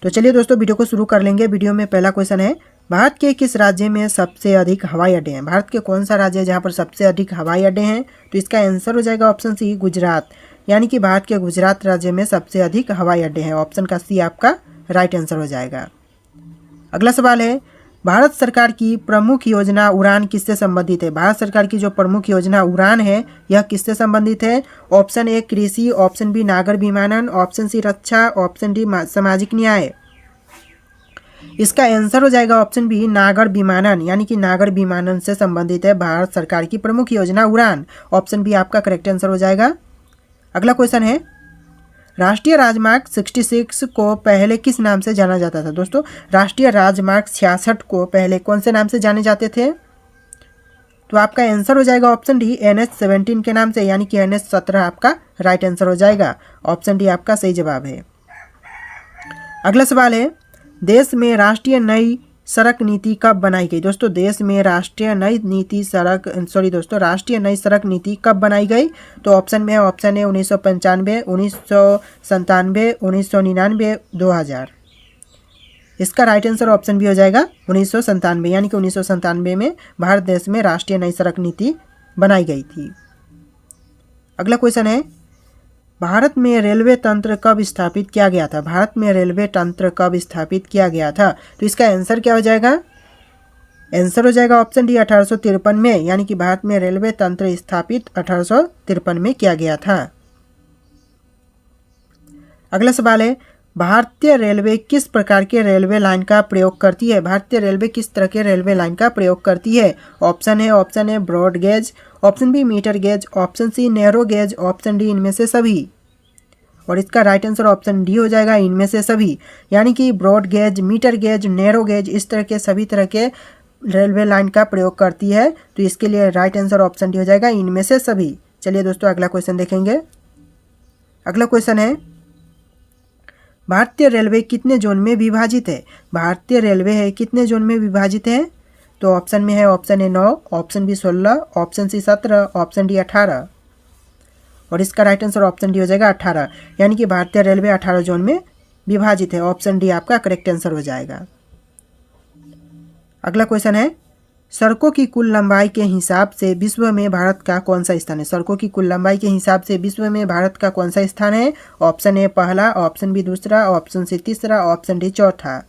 तो चलिए दोस्तों वीडियो को शुरू कर लेंगे। वीडियो में पहला क्वेश्चन है, भारत के किस राज्य में सबसे अधिक हवाई अड्डे हैं? भारत के कौन सा राज्य है जहाँ पर सबसे अधिक हवाई अड्डे हैं? तो इसका आंसर हो जाएगा ऑप्शन सी, गुजरात। यानी कि भारत के गुजरात राज्य में सबसे अधिक हवाई अड्डे हैं। ऑप्शन का सी आपका राइट आंसर हो जाएगा। अगला सवाल है, भारत सरकार की प्रमुख योजना उड़ान किससे संबंधित है? भारत सरकार की जो प्रमुख योजना उड़ान है यह किससे संबंधित है? ऑप्शन ए कृषि, ऑप्शन बी नागर विमानन, ऑप्शन सी रक्षा, ऑप्शन डी सामाजिक न्याय। इसका आंसर हो जाएगा ऑप्शन बी, नागर विमानन। यानी कि नागर विमानन से संबंधित है भारत सरकार की प्रमुख योजना उड़ान। ऑप्शन बी आपका करेक्ट आंसर हो जाएगा। अगला क्वेश्चन है, राष्ट्रीय राजमार्ग 66 को पहले किस नाम से जाना जाता था? दोस्तों राष्ट्रीय राजमार्ग 66 को पहले कौन से नाम से जाने जाते थे? तो आपका आंसर हो जाएगा ऑप्शन डी, NH-17 के नाम से। यानी कि NH-17 आपका राइट आंसर हो जाएगा। ऑप्शन डी आपका सही जवाब है। अगला सवाल है, देश में राष्ट्रीय नई सड़क नीति कब बनाई गई? दोस्तों देश में राष्ट्रीय नई सड़क नीति कब बनाई गई? तो ऑप्शन में है, ऑप्शन ए 1995, 1997, 1999, 2000। इसका राइट आंसर ऑप्शन बी हो जाएगा 1997। यानी कि 1997 में भारत देश में राष्ट्रीय नई सड़क नीति बनाई गई थी। अगला क्वेश्चन है, भारत में रेलवे तंत्र कब स्थापित किया गया था? भारत में रेलवे तंत्र कब स्थापित किया गया था? तो इसका आंसर क्या हो जाएगा? आंसर हो जाएगा ऑप्शन डी, 1853 में। यानी कि भारत में रेलवे तंत्र स्थापित 1853 में किया गया था। अगला सवाल है, भारतीय रेलवे किस प्रकार के रेलवे लाइन का प्रयोग करती है? भारतीय रेलवे किस तरह के रेलवे लाइन का प्रयोग करती है? ऑप्शन है broad gauge, option B metre gauge, option C narrow gauge, option D इनमें से सभी। और इसका राइट आंसर ऑप्शन डी हो जाएगा, इनमें से सभी। यानी कि broad gauge, metre gauge, narrow gauge, इस तरह के सभी तरह के रेलवे लाइन का प्रयोग करती है। तो इसके लिए राइट आंसर ऑप्शन डी हो जाएगा, इनमें से सभी। चलिए दोस्तों अगला क्वेश्चन देखेंगे। अगला क्वेश्चन है, भारतीय रेलवे कितने जोन में विभाजित है? भारतीय रेलवे है कितने जोन में विभाजित है? तो ऑप्शन में है, option A 9, option B 16, option C 17, option D 18। और इसका राइट आंसर ऑप्शन डी हो जाएगा 18। यानी कि भारतीय रेलवे 18 जोन में विभाजित है। ऑप्शन डी आपका करेक्ट आंसर हो जाएगा। अगला क्वेश्चन है, सड़कों की कुल लंबाई के हिसाब से विश्व में भारत का कौन सा स्थान है? सड़कों की कुल लंबाई के हिसाब से विश्व में भारत का कौन सा स्थान है? ऑप्शन ए पहला, ऑप्शन बी दूसरा, ऑप्शन सी तीसरा, ऑप्शन डी चौथा।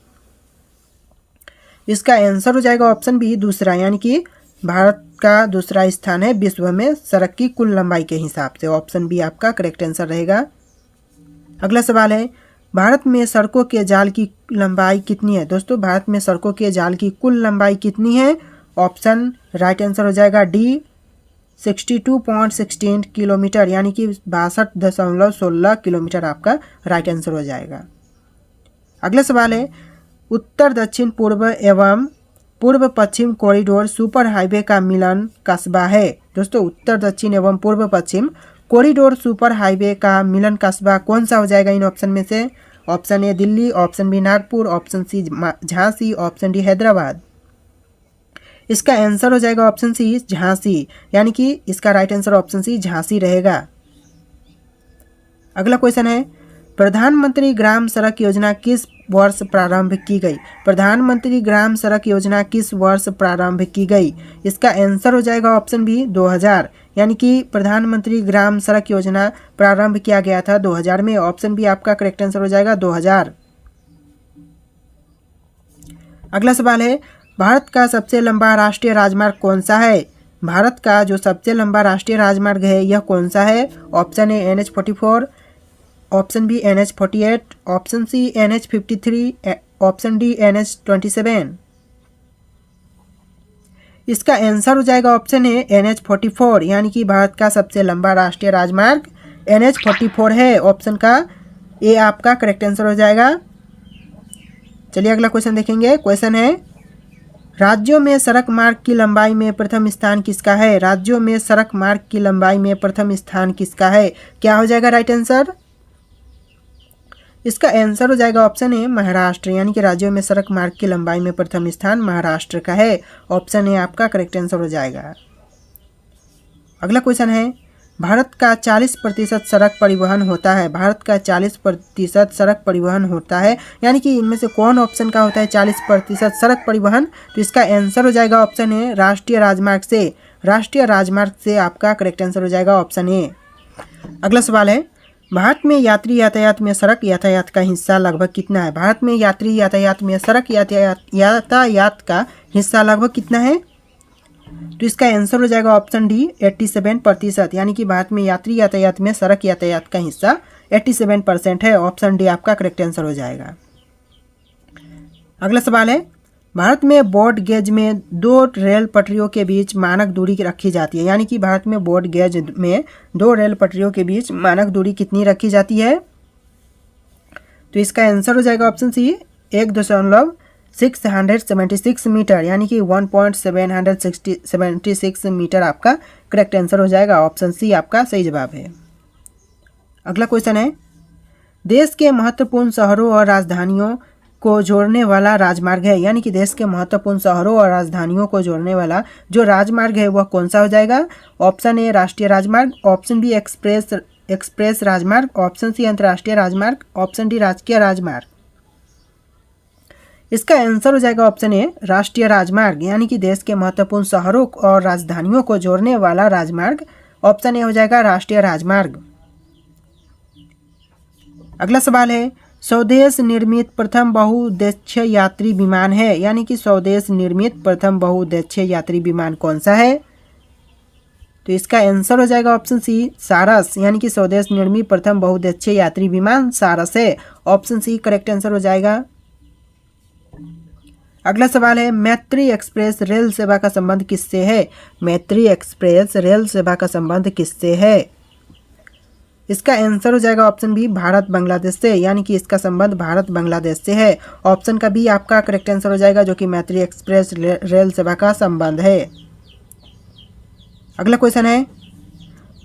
इसका आंसर हो जाएगा ऑप्शन बी दूसरा। यानी कि भारत का दूसरा स्थान है विश्व में सड़क की कुल लंबाई के हिसाब से। ऑप्शन बी आपका करेक्ट आंसर रहेगा। अगला सवाल है, भारत में सड़कों के जाल की लंबाई कितनी है? दोस्तों भारत में सड़कों के जाल की कुल लंबाई कितनी है? ऑप्शन राइट आंसर हो जाएगा डी, 62.16 किलोमीटर। यानी कि 62.16 किलोमीटर आपका राइट आंसर हो जाएगा। अगला सवाल है, उत्तर दक्षिण पूर्व एवं पूर्व पश्चिम कॉरिडोर सुपर हाईवे का मिलन कस्बा है? दोस्तों उत्तर दक्षिण एवं पूर्व पश्चिम कॉरिडोर सुपर हाईवे का मिलन कस्बा कौन सा हो जाएगा इन ऑप्शन में से? Option A Delhi, option B Nagpur, option C Jhansi, option D Hyderabad. इसका आंसर हो जाएगा ऑप्शन सी झांसी। यानी कि इसका right answer option C Jhansi रहेगा। अगला क्वेश्चन है, प्रधानमंत्री ग्राम सड़क योजना किस वर्ष प्रारंभ की गई? प्रधानमंत्री ग्राम सड़क योजना किस वर्ष प्रारंभ की गई? इसका आंसर हो जाएगा ऑप्शन बी 2000। यानी कि प्रधानमंत्री ग्राम सड़क योजना प्रारंभ किया गया था 2000 में। ऑप्शन बी आपका करेक्ट आंसर हो जाएगा 2000। अगला सवाल है, भारत का सबसे लंबा राष्ट्रीय राजमार्ग कौन सा है? भारत का जो सबसे लंबा राष्ट्रीय राजमार्ग है यह कौन सा है? Option A NH-44, option B NH-48, option C NH-53, option D NH-27। इसका आंसर हो जाएगा ऑप्शन ए NH-44। यानी कि भारत का सबसे लंबा राष्ट्रीय राजमार्ग NH-44 है। ऑप्शन का ए आपका करेक्ट आंसर हो जाएगा। चलिए अगला क्वेश्चन देखेंगे। क्वेश्चन है, राज्यों में सड़क मार्ग की लंबाई में प्रथम स्थान किसका है? राज्यों में सड़क मार्ग की लंबाई में प्रथम स्थान किसका है? क्या हो जाएगा राइट आंसर? इसका आंसर हो जाएगा ऑप्शन ए महाराष्ट्र। यानी कि राज्यों में सड़क मार्ग की लंबाई में प्रथम स्थान महाराष्ट्र का है। ऑप्शन ए आपका करेक्ट आंसर हो जाएगा। अगला क्वेश्चन है, भारत का 40% सड़क परिवहन होता है। भारत का 40% सड़क परिवहन होता है, यानी कि इनमें से कौन ऑप्शन का होता है 40% सड़क परिवहन? तो इसका आंसर हो जाएगा ऑप्शन ए, राष्ट्रीय राजमार्ग से। राष्ट्रीय राजमार्ग से आपका करेक्ट आंसर हो जाएगा ऑप्शन ए। अगला सवाल है, भारत में यात्री यातायात में सड़क यातायात का हिस्सा लगभग कितना है? भारत में यात्री यातायात में सड़क यातायात का हिस्सा लगभग कितना है? तो इसका आंसर हो जाएगा ऑप्शन डी, 87%, यानी कि भारत में यात्री यातायात में सड़क यातायात का हिस्सा 87% है। ऑप्शन डी आपका करेक्ट आंसर हो जाएगा। अगला सवाल है, भारत में ब्रॉड गेज में 2 रेल पटरियों के बीच मानक दूरी रखी जाती है, यानी कि भारत में ब्रॉड गेज में 2 रेल पटरियों के बीच मानक दूरी कितनी रखी जाती है? तो इसका आंसर हो जाएगा ऑप्शन सी, 1.676 मीटर, यानी कि 1.776 मीटर आपका करेक्ट आंसर हो जाएगा। ऑप्शन सी आपका सही जवाब है। अगला क्वेश्चन है, देश के महत्वपूर्ण शहरों और राजधानियों को जोड़ने वाला राजमार्ग है, यानी कि देश के महत्वपूर्ण शहरों और राजधानियों को जोड़ने वाला जो राजमार्ग है वह कौन सा हो जाएगा? ऑप्शन ए राष्ट्रीय राजमार्ग, ऑप्शन बी एक्सप्रेस राजमार्ग, ऑप्शन सी अंतर्राष्ट्रीय राजमार्ग, ऑप्शन डी राजकीय राजमार्ग। इसका आंसर हो जाएगा ऑप्शन ए राष्ट्रीय राजमार्ग, यानी कि देश के महत्वपूर्ण शहरों और राजधानियों को जोड़ने वाला राजमार्ग। ऑप्शन ए हो जाएगा राष्ट्रीय राजमार्ग। अगला सवाल है, स्वदेश निर्मित प्रथम बहुउद्देश्य यात्री विमान है, यानी कि स्वदेश निर्मित प्रथम बहुउद्देश्य यात्री विमान कौन सा है? तो इसका आंसर हो जाएगा ऑप्शन सी सारस, यानी कि स्वदेश निर्मित प्रथम बहुउद्देश्य यात्री विमान सारस है। ऑप्शन सी करेक्ट आंसर हो जाएगा। अगला सवाल है, मैत्री एक्सप्रेस रेल सेवा का संबंध किससे है? मैत्री एक्सप्रेस रेल सेवा का संबंध किससे है? इसका आंसर हो जाएगा ऑप्शन बी भारत बांग्लादेश से, यानी कि इसका संबंध भारत बांग्लादेश से है। ऑप्शन का बी आपका करेक्ट आंसर हो जाएगा, जो कि मैत्री एक्सप्रेस रेल सेवा का संबंध है। अगला क्वेश्चन है,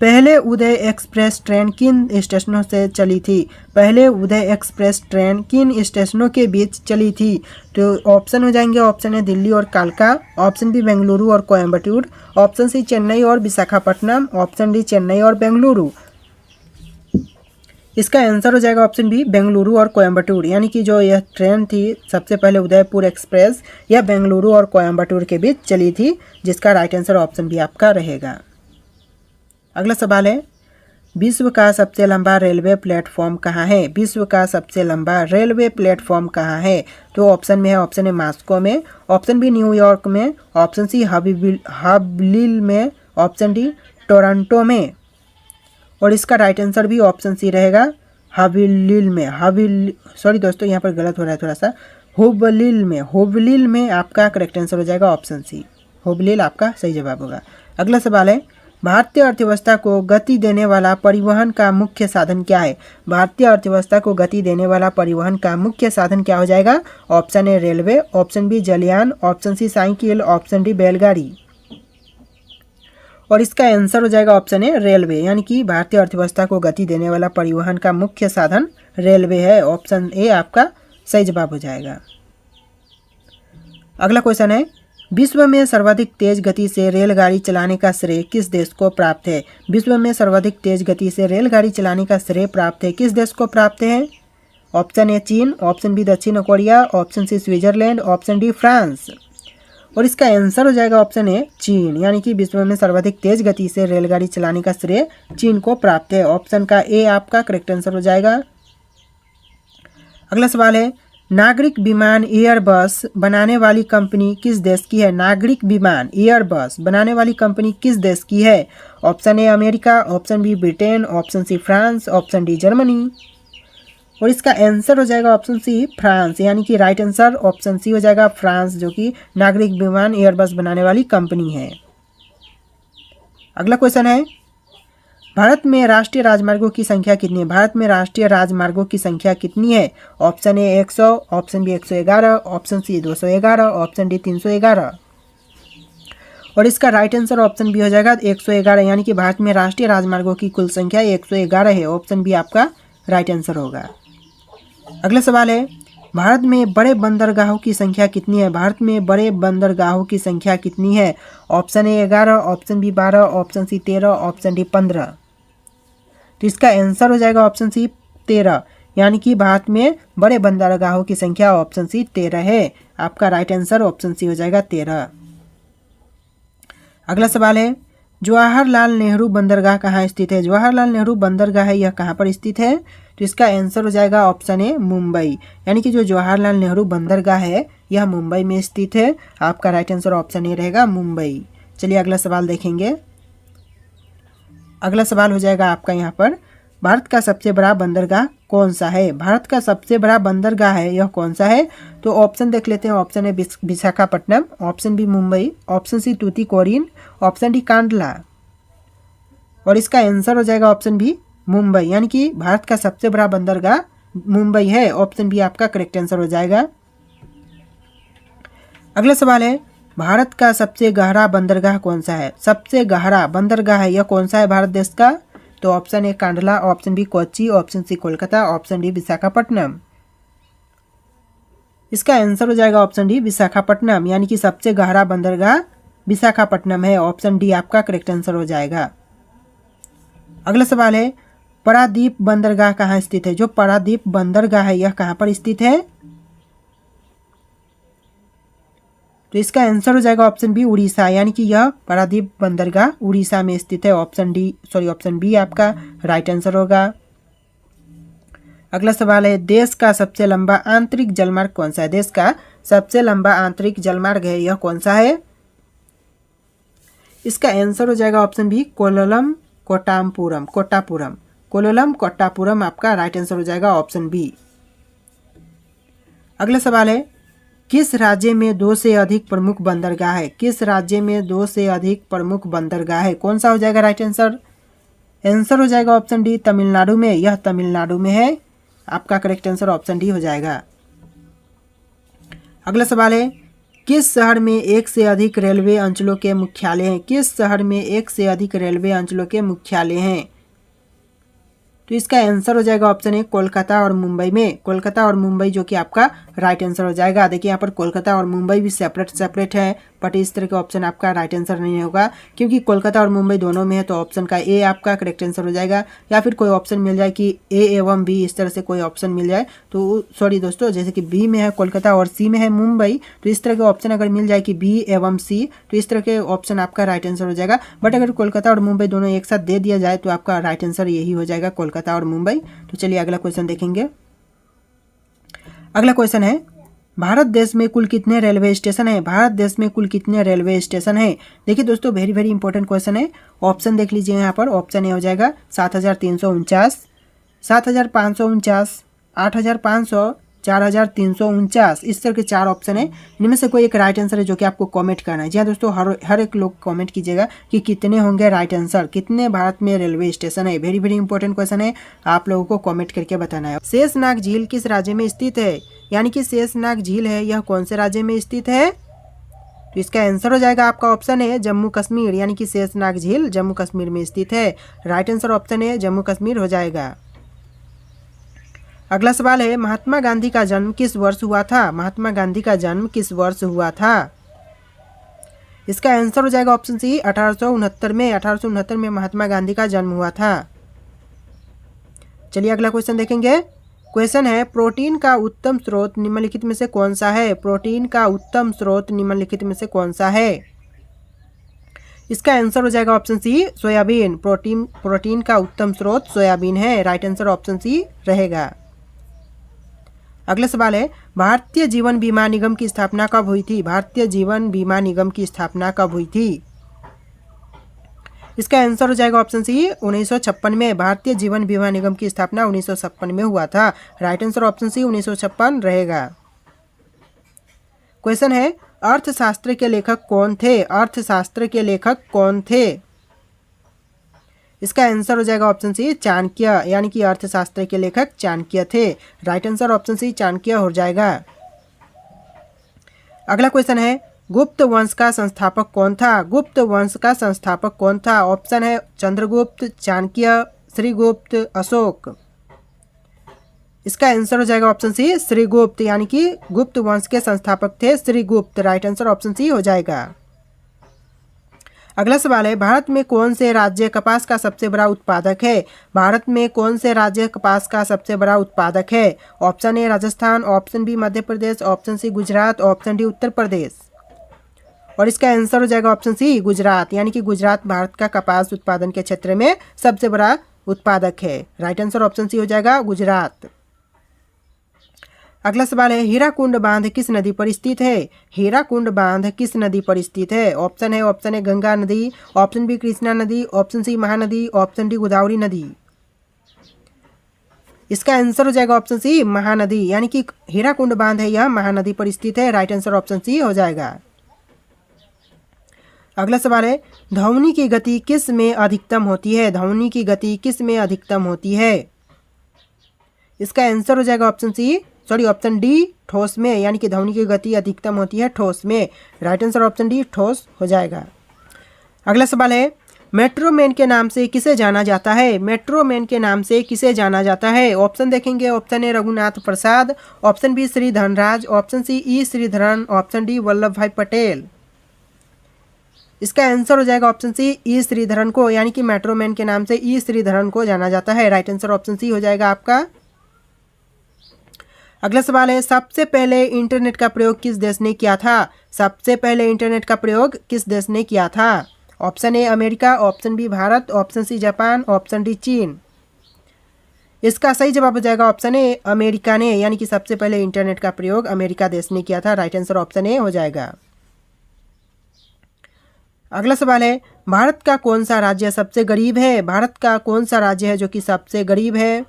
पहले उदय एक्सप्रेस ट्रेन किन स्टेशनों से चली थी? पहले उदय एक्सप्रेस ट्रेन किन स्टेशनों के बीच चली थी? तो ऑप्शन हो जाएंगे, ऑप्शन है दिल्ली और कालका, ऑप्शन बी बेंगलुरु और कोयम्बटूर, ऑप्शन सी चेन्नई और विशाखापट्टनम, ऑप्शन डी चेन्नई और बेंगलुरु। इसका आंसर हो जाएगा ऑप्शन बी बेंगलुरु और कोयम्बटूर, यानी कि जो यह ट्रेन थी सबसे पहले उदयपुर एक्सप्रेस यह बेंगलुरु और कोयम्बटूर के बीच चली थी, जिसका राइट आंसर ऑप्शन बी आपका रहेगा। अगला सवाल है, विश्व का सबसे लंबा रेलवे प्लेटफॉर्म कहाँ है? विश्व का सबसे लंबा रेलवे प्लेटफॉर्म कहाँ है? तो ऑप्शन में है, ऑप्शन ए मॉस्को में, ऑप्शन बी न्यूयॉर्क में, ऑप्शन सी हबलिल में, ऑप्शन डी टोरंटो में। और इसका राइट आंसर भी ऑप्शन सी रहेगा हबलिल में। सॉरी दोस्तों, यहाँ पर गलत हो रहा है थोड़ा सा, हुबलिल में आपका करेक्ट आंसर हो जाएगा ऑप्शन सी, हुबलिल आपका सही जवाब होगा। अगला सवाल है, भारतीय अर्थव्यवस्था को गति देने वाला परिवहन का मुख्य साधन क्या है? भारतीय अर्थव्यवस्था को गति देने वाला परिवहन का मुख्य साधन क्या हो जाएगा? Option A railway, option B जलयान, option C cycle, option D बैलगाड़ी। और इसका आंसर हो जाएगा ऑप्शन ए रेलवे, यानी कि भारतीय अर्थव्यवस्था को गति देने वाला परिवहन का मुख्य साधन रेलवे है। ऑप्शन ए आपका सही जवाब हो जाएगा। अगला क्वेश्चन है, विश्व में सर्वाधिक तेज गति से रेलगाड़ी चलाने का श्रेय किस देश को प्राप्त है? विश्व में सर्वाधिक तेज गति से रेलगाड़ी चलाने का श्रेय प्राप्त है किस देश को प्राप्त है? ऑप्शन ए चीन, ऑप्शन बी दक्षिण Korea, option C Switzerland, option D France. और इसका आंसर हो जाएगा ऑप्शन ए चीन, यानी कि विश्व में सर्वाधिक तेज गति से रेलगाड़ी चलाने का श्रेय चीन को प्राप्त है। ऑप्शन का ए आपका करेक्ट आंसर हो जाएगा। अगला सवाल है, नागरिक विमान एयरबस बनाने वाली कंपनी किस देश की है? नागरिक विमान एयरबस बनाने वाली कंपनी किस देश की है? Option A America, option B Britain, option C France, option D Germany. और इसका आंसर हो जाएगा ऑप्शन सी फ्रांस, यानी कि राइट आंसर ऑप्शन सी हो जाएगा फ्रांस, जो कि नागरिक विमान एयरबस बनाने वाली कंपनी है। अगला क्वेश्चन है, भारत में राष्ट्रीय राजमार्गों की संख्या कितनी है? भारत में राष्ट्रीय राजमार्गों की संख्या कितनी है? Option A 100, option B 111, option C 211, option D 311। और इसका राइट आंसर ऑप्शन बी हो जाएगा 111, यानी कि भारत में राष्ट्रीय राजमार्गों की कुल संख्या 111 है। ऑप्शन बी आपका राइट आंसर होगा। अगला सवाल है, भारत में बड़े बंदरगाहों की संख्या कितनी है? भारत में बड़े बंदरगाहों की संख्या कितनी है? Option A 11, option B 12, option C 13, option D 15। तो इसका आंसर हो जाएगा ऑप्शन सी 13, यानी कि भारत में बड़े बंदरगाहों की संख्या ऑप्शन सी 13 है। आपका राइट आंसर ऑप्शन सी हो जाएगा 13। अगला सवाल है, जवाहरलाल नेहरू बंदरगाह कहाँ स्थित है? जवाहरलाल नेहरू बंदरगाह है, यह कहाँ पर स्थित है? तो इसका आंसर हो जाएगा ऑप्शन ए मुंबई, यानी कि जो जवाहरलाल नेहरू बंदरगाह है यह मुंबई में स्थित है। आपका राइट आंसर ऑप्शन ए रहेगा मुंबई। चलिए अगला सवाल देखेंगे। अगला सवाल हो जाएगा आपका यहाँ पर, भारत का सबसे बड़ा बंदरगाह कौन सा है? भारत का सबसे बड़ा बंदरगाह है यह कौन सा है? तो ऑप्शन देख लेते हैं। Option A Visakhapatnam, option B Mumbai, option C Tuticorin, option D Kandla, और इसका आंसर हो जाएगा ऑप्शन बी मुंबई, यानी कि भारत का सबसे बड़ा बंदरगाह मुंबई है। ऑप्शन बी आपका करेक्ट आंसर हो जाएगा। अगला सवाल है, भारत का सबसे गहरा बंदरगाह कौन सा है? सबसे गहरा बंदरगाह है यह कौन सा है भारत देश का? तो option A Kandla, option B Kochi, option C Kolkata, option D Visakhapatnam. इसका आंसर हो जाएगा ऑप्शन डी विशाखापट्टनम, यानी कि सबसे गहरा बंदरगाह विशाखापट्टनम है। ऑप्शन डी आपका करेक्ट आंसर हो जाएगा। अगला सवाल है, पारादीप बंदरगाह कहाँ स्थित है? जो पारादीप बंदरगाह है यह कहाँ पर स्थित है? तो इसका आंसर हो जाएगा ऑप्शन बी उड़ीसा, यानी कि यह पारादीप बंदरगाह उड़ीसा में स्थित है। ऑप्शन बी आपका राइट आंसर होगा। अगला सवाल है, देश का सबसे लंबा आंतरिक जलमार्ग कौन सा है? देश का सबसे लंबा आंतरिक जलमार्ग है यह कौन सा है? इसका आंसर हो जाएगा ऑप्शन बी कोल्लम कोट्टापुरम। कोल्लम कोट्टापुरम आपका राइट आंसर हो जाएगा ऑप्शन बी। अगला सवाल है, किस राज्य में 2 से अधिक प्रमुख बंदरगाह है? किस राज्य में 2 से अधिक प्रमुख बंदरगाह है? कौन सा हो जाएगा राइट आंसर? आंसर हो जाएगा ऑप्शन डी तमिलनाडु में, यह तमिलनाडु में है। आपका करेक्ट आंसर ऑप्शन डी हो जाएगा। अगला सवाल है, किस शहर में 1 से अधिक रेलवे अंचलों के मुख्यालय हैं? किस शहर में 1 से अधिक रेलवे अंचलों के मुख्यालय हैं? तो इसका आंसर हो जाएगा ऑप्शन ए कोलकाता और मुंबई में। कोलकाता और मुंबई जो कि आपका राइट आंसर हो जाएगा। देखिए यहाँ पर कोलकाता और मुंबई भी सेपरेट है, बट इस तरह के ऑप्शन आपका राइट आंसर नहीं होगा, क्योंकि कोलकाता और मुंबई दोनों में है, तो ऑप्शन का ए आपका करेक्ट आंसर हो जाएगा। या फिर कोई ऑप्शन मिल जाए कि ए एवं बी, इस तरह से कोई ऑप्शन मिल जाए तो सॉरी दोस्तों, जैसे कि बी में है कोलकाता और सी में है मुंबई, तो इस तरह के ऑप्शन अगर मिल जाए कि बी एवं सी, तो इस तरह के ऑप्शन आपका राइट आंसर हो जाएगा। बट अगर कोलकाता और मुंबई दोनों एक साथ दे दिया जाए तो आपका राइट आंसर यही हो जाएगा, कोलकाता और मुंबई। तो चलिए अगला क्वेश्चन देखेंगे। अगला क्वेश्चन है, भारत देश में कुल कितने रेलवे स्टेशन है? भारत देश में कुल कितने रेलवे स्टेशन है? देखिए दोस्तों, वेरी इंपॉर्टेंट क्वेश्चन है। ऑप्शन देख लीजिए यहाँ पर। ऑप्शन ए हो जाएगा 7349, 7549, 8500, 4349, इस तरह के 4 ऑप्शन है। इनमें से कोई एक राइट आंसर है जो कि आपको कमेंट करना है। जी हाँ दोस्तों, हर एक लोग कमेंट कीजिएगा कि कितने होंगे राइट आंसर, कितने भारत में रेलवे स्टेशन है। वेरी इंपॉर्टेंट क्वेश्चन है, आप लोगों को कमेंट करके बताना है। शेषनाग झील किस राज्य में स्थित है? यानी कि शेषनाग झील है यह कौन से राज्य में स्थित है? तो इसका आंसर हो जाएगा आपका ऑप्शन है जम्मू कश्मीर, यानी कि शेषनाग झील जम्मू कश्मीर में स्थित है। राइट आंसर ऑप्शन है जम्मू कश्मीर हो जाएगा। अगला सवाल है, महात्मा गांधी का जन्म किस वर्ष हुआ था? महात्मा गांधी का जन्म किस वर्ष हुआ था? इसका आंसर हो जाएगा ऑप्शन सी 1869 में। 1869 में महात्मा गांधी का जन्म हुआ था। चलिए अगला क्वेश्चन देखेंगे। क्वेश्चन है, प्रोटीन का उत्तम स्रोत निम्नलिखित में से कौन सा है? प्रोटीन का उत्तम स्रोत निम्नलिखित में से कौन सा है? इसका आंसर हो जाएगा ऑप्शन सी सोयाबीन। प्रोटीन का उत्तम स्रोत सोयाबीन है। राइट आंसर ऑप्शन सी रहेगा। अगला सवाल है, भारतीय जीवन बीमा निगम की स्थापना कब हुई थी? भारतीय जीवन बीमा निगम की स्थापना कब हुई थी? इसका आंसर हो जाएगा ऑप्शन सी 1956 में। भारतीय जीवन बीमा निगम की स्थापना 1956 में हुआ था। राइट आंसर ऑप्शन सी 1956 रहेगा। क्वेश्चन है, अर्थशास्त्र के लेखक कौन थे? अर्थशास्त्र के लेखक कौन थे? इसका आंसर हो जाएगा ऑप्शन सी चाणक्य, यानी कि अर्थशास्त्र के लेखक चाणक्य थे। Right answer option C Chanakya हो जाएगा। अगला क्वेश्चन है, गुप्त वंश का संस्थापक कौन था? गुप्त वंश का संस्थापक कौन था? ऑप्शन है चंद्रगुप्त, चाणक्य, श्रीगुप्त, अशोक। इसका आंसर हो जाएगा ऑप्शन सी श्रीगुप्त, यानी कि गुप्त वंश के संस्थापक थे Srigupta. Right answer option C हो जाएगा। अगला सवाल है, भारत में कौन से राज्य कपास का सबसे बड़ा उत्पादक है? भारत में कौन से राज्य कपास का सबसे बड़ा उत्पादक है? Option A Rajasthan, option B Madhya Pradesh, option C Gujarat, option D Uttar Pradesh. और इसका आंसर हो जाएगा ऑप्शन सी गुजरात, यानी कि गुजरात भारत का कपास उत्पादन के क्षेत्र में सबसे बड़ा उत्पादक है। राइट आंसर ऑप्शन सी हो जाएगा गुजरात। अगला सवाल है, हीराकुंड बांध किस नदी पर स्थित है? हीराकुंड बांध किस नदी पर स्थित है? ऑप्शन ए गंगा नदी, ऑप्शन बी कृष्णा नदी, option C Mahanadi, option D Godavari नदी। इसका आंसर हो जाएगा ऑप्शन सी महानदी, यानी कि हीराकुंड बांध है यह महानदी पर स्थित है। राइट आंसर ऑप्शन सी हो जाएगा। अगला सवाल है, ध्वनि की गति किस में अधिकतम होती है? ध्वनि की गति किस में अधिकतम होती है? इसका आंसर हो जाएगा ऑप्शन डी ठोस में, यानी कि ध्वनि की गति अधिकतम होती है ठोस में। राइट आंसर ऑप्शन डी ठोस हो जाएगा। अगला सवाल है, मेट्रो मैन के नाम से किसे जाना जाता है? मेट्रो मैन के नाम से किसे जाना जाता है? ऑप्शन देखेंगे, option A Raghunath Prasad, option B Shri Dhanraj, option C E Sreedharan, option D Vallabh Bhai Patel. इसका आंसर हो जाएगा ऑप्शन सी ई श्रीधरन को, यानी कि मेट्रो मैन के नाम से ई श्रीधरन को जाना जाता है। राइट आंसर ऑप्शन सी हो जाएगा आपका। अगला सवाल है, सबसे पहले इंटरनेट का प्रयोग किस देश ने किया था? सबसे पहले इंटरनेट का प्रयोग किस देश ने किया था? Option A America, option B Bharat, option C Japan, option D चीन। इसका सही जवाब हो जाएगा ऑप्शन ए अमेरिका ने, यानी कि सबसे पहले इंटरनेट का प्रयोग अमेरिका देश ने किया था। राइट आंसर ऑप्शन ए हो जाएगा। अगला सवाल है, भारत का कौन सा राज्य सबसे गरीब है? भारत का कौन सा राज्य है जो कि सबसे गरीब है?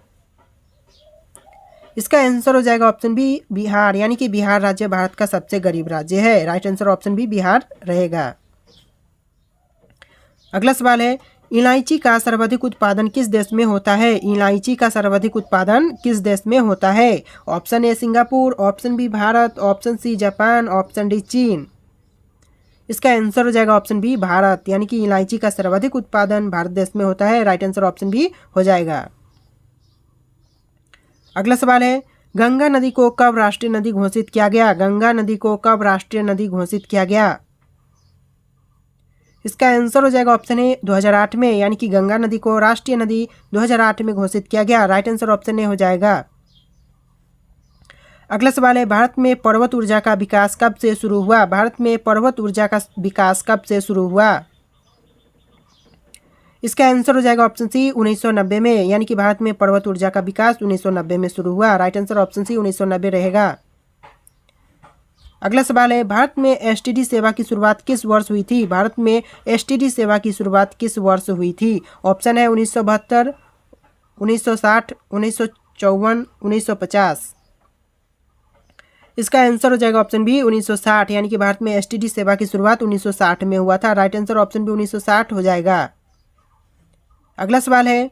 इसका आंसर हो जाएगा ऑप्शन बी बिहार, यानी कि बिहार राज्य भारत का सबसे गरीब राज्य है। Right answer option B Bihar रहेगा। अगला सवाल है, इलायची का सर्वाधिक उत्पादन किस देश में होता है? इलायची का सर्वाधिक उत्पादन किस देश में होता है? Option A Singapore, option B Bharat, option C Japan, option D चीन। इसका आंसर हो जाएगा ऑप्शन बी भारत, यानी कि इलायची का सर्वाधिक उत्पादन भारत देश में होता है। राइट आंसर ऑप्शन बी हो जाएगा। अगला सवाल है, गंगा नदी को कब राष्ट्रीय नदी घोषित किया गया? गंगा नदी को कब राष्ट्रीय नदी घोषित किया गया? इसका आंसर हो जाएगा ऑप्शन ए 2008 में, यानी कि गंगा नदी को राष्ट्रीय नदी 2008 में घोषित किया गया। राइट आंसर ऑप्शन ए हो जाएगा। अगला सवाल है, भारत में पर्वत ऊर्जा का विकास कब से शुरू हुआ? भारत में पर्वत ऊर्जा का विकास कब से शुरू हुआ? इसका आंसर हो जाएगा ऑप्शन सी 1990 में, यानी कि भारत में पर्वत ऊर्जा का विकास 1990 में शुरू हुआ। राइट आंसर ऑप्शन सी 1990 रहेगा। अगला सवाल है, भारत में एसटीडी सेवा की शुरुआत किस वर्ष हुई थी? भारत में एसटीडी सेवा की शुरुआत किस वर्ष हुई थी? ऑप्शन है 1972, 1960, 1954, 1950। इसका आंसर हो जाएगा ऑप्शन बी 1960, यानी कि भारत में एसटीडी सेवा की शुरुआत 1960 में हुआ था। राइट आंसर ऑप्शन बी 1960 हो जाएगा। अगला सवाल है,